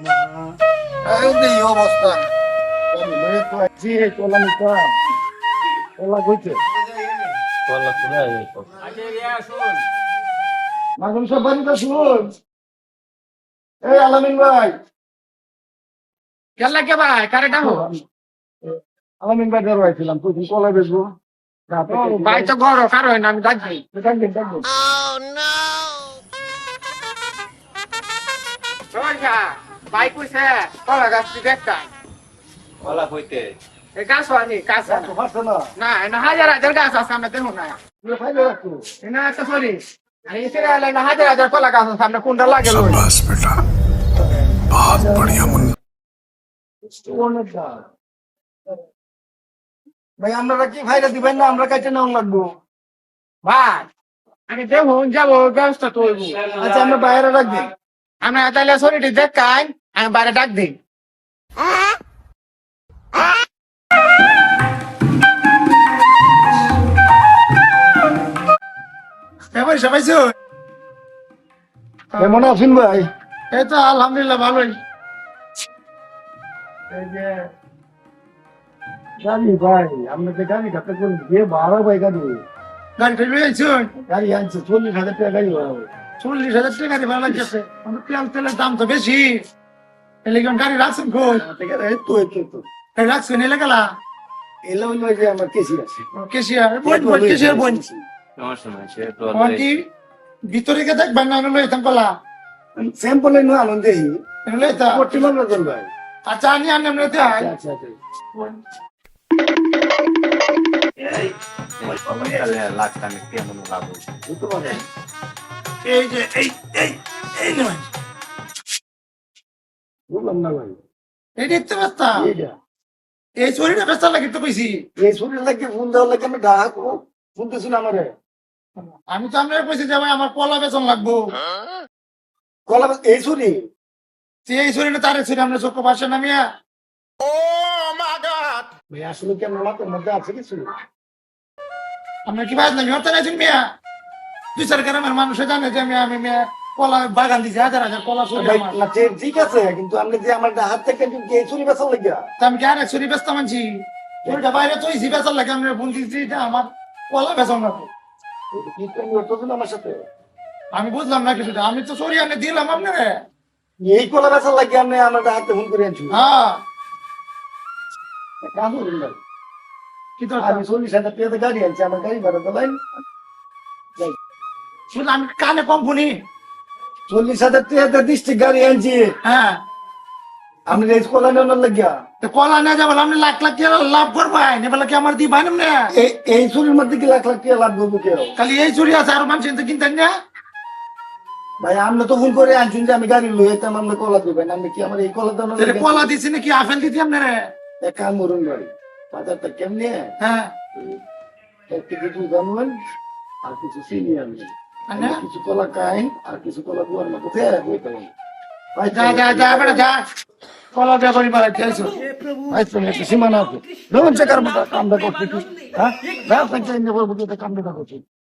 এই অবস্থা মাগুন সব বাড়িতে শুন। এই আলামিন ভাই, কেলা কে ভাই কারে ডাকো? আলামিন ভাই ধরবাইছিলাম তুই কলা বেচবো। ভাই তো ঘর কারো না আমি ডাকবি। ডাকবেন ডাকবেন। ভাই কইছে কলা গাছ দেখতা কলা হইতে এই গাছ আনি গাছ পারছো না? না না হাজার হাজার গাছ আছে আমরা দেখো না ফাইলে রাখতো। না একটা সরি এই সিরিয়ালে না হাজার হাজার কলা গাছ আছে আমরা কোনটা লাগে লই बस बेटा बहुत बढ़िया मुन्ना অনেক গাছ। ভাই আপনারা কি ফাইলে দিবেন না আমরা কাছে নেওয়া লাগবো? ভাই আমি দেখো যাবো ব্যবস্থা তো হইব। আচ্ছা আমরা বাইরে রাখবেন। আমরা তাহলে সরিটি দেখাই আমি বাইরে ডাক দিই। এবার সবাইছো কেমন আছেন ভাই? এই তো আলহামদুলিল্লাহ ভালোই। এই যে গাড়ি ভাই আপনাদের গাড়ি ঘাটে কোন দিয়ে ভাড়া ভাই গাড়ি গাড়িটা লই আইছো গাড়ি আনছে 40,000 টাকা গাড়ি ভাড়া ভাই। 40,000 টাকা দিয়ে ভাড়া লাগছে। তেল তেলের দাম তো বেশি। এলে কোন গাড়ি রাখছেন কই? এই তো এই রাখছেন এলে গেলা এলো হইলো যে আমার কেসি আছে। কেশিয়ার বোন কেশিয়ার বোন সমস্যা নাই সে তো আমার কি ভিতরে কে দেখবেন না লই থাম কলা স্যাম্পল এনে আনন্দ দেই লই তা করতে মামলা করব ভাই। আচ্ছা আনি আনি আমরা তে আই আচ্ছা আচ্ছা লাখ টাকা কেমন লাভ হইছে বুঝতে পারছেন? এই যে এই নয় বুঝলাম না ভাই। এই দেখতে পাচ্তা এইটা এই শরীরে ব্যস্ত লাগে তো কইছি। এই শরীর লাগে ফোন দেওয়ার লাগে আমি ডাক শুনতেছি না আমারে আমি তো আপনার কইছি যে ভাই আমার কলা বেচন লাগবো। কলা এই শরীর এই শরীরে তারে শরীর আমরা চোখ পাশে নামিয়া ভাই আসলে কি আমার মাথার মধ্যে আছে কিছু? আমরা কি বাজ নামি হতে নাইছেন মিয়া? দুই চার গ্রামের মানুষে জানে যে আমি মিয়া কলা বাগান দিছি হাজার হাজার কলা শরীর ভাই, আমার। না, ঠিক আছে কিন্তু আপনি যে আমার হাত থেকে কিন্তু এই চুরি বেচার লাগিয়া তা আমি কি আর এক শরীর ব্যস্ত মানছি? শরীরটা বাইরে তো ইসি বেচার লাগে আমরা ফোন দিচ্ছি এটা আমার কলা বেচন লাগবো। কি তুমি করতেছো না আমার সাথে? আমি বুঝলাম না কিছুটা। আমি তো সরি আনে দিলাম আপনারে। এই কলা বেচার লাগিয়া আপনি আমার হাতে ফোন করে আনছি। হ্যাঁ কাম করুন ভাই। কি তো আমি 40,000 টাকা গাড়ি আনছি আমার গাড়ি ভাড়া তো লাইন শুধু আমি কানে কম শুনি। 40,000 টাকা ডিস্ট্রিক্ট গাড়ি আনছি হ্যাঁ আপনি এই কলা নেওয়ার লাগিয়া তো কলা নিয়ে যাবো আপনি লাখ লাখ টাকা লাভ করবেন এবার কি আমার দিবেন না? এই চুরির মধ্যে কি লাখ লাখ টাকা লাভ করবো কেউ? খালি এই চুরি আছে আর মানুষ তো কিনতেন না। ভাই আমরা তো ফোন করে আনছুন যে আমি গাড়ি লই যেতাম আপনি কলা দিবেন আপনি কি আমার এই কলা দেওয়ার তাহলে কলা দিছি নাকি আপেল দিছি আপনারে? এক কাম করুন ভাই বাজারটা কেমনে হ্যাঁ 1 কেজি দুধ আনবেন আর কিছু চিনি আনবেন আনে? কিছু কলা খাই আর কিছু কলা দুয়ার মতো খেয়ে ভাই যা যা যা বেটা যা কলা ব্যাপারি মারা চাইছো। ভাই তুমি একটু সীমানা আছে ধরুন সে কারণ কামটা করছে কি হ্যাঁ ব্যবসা চেঞ্জ করবো কামটা করছে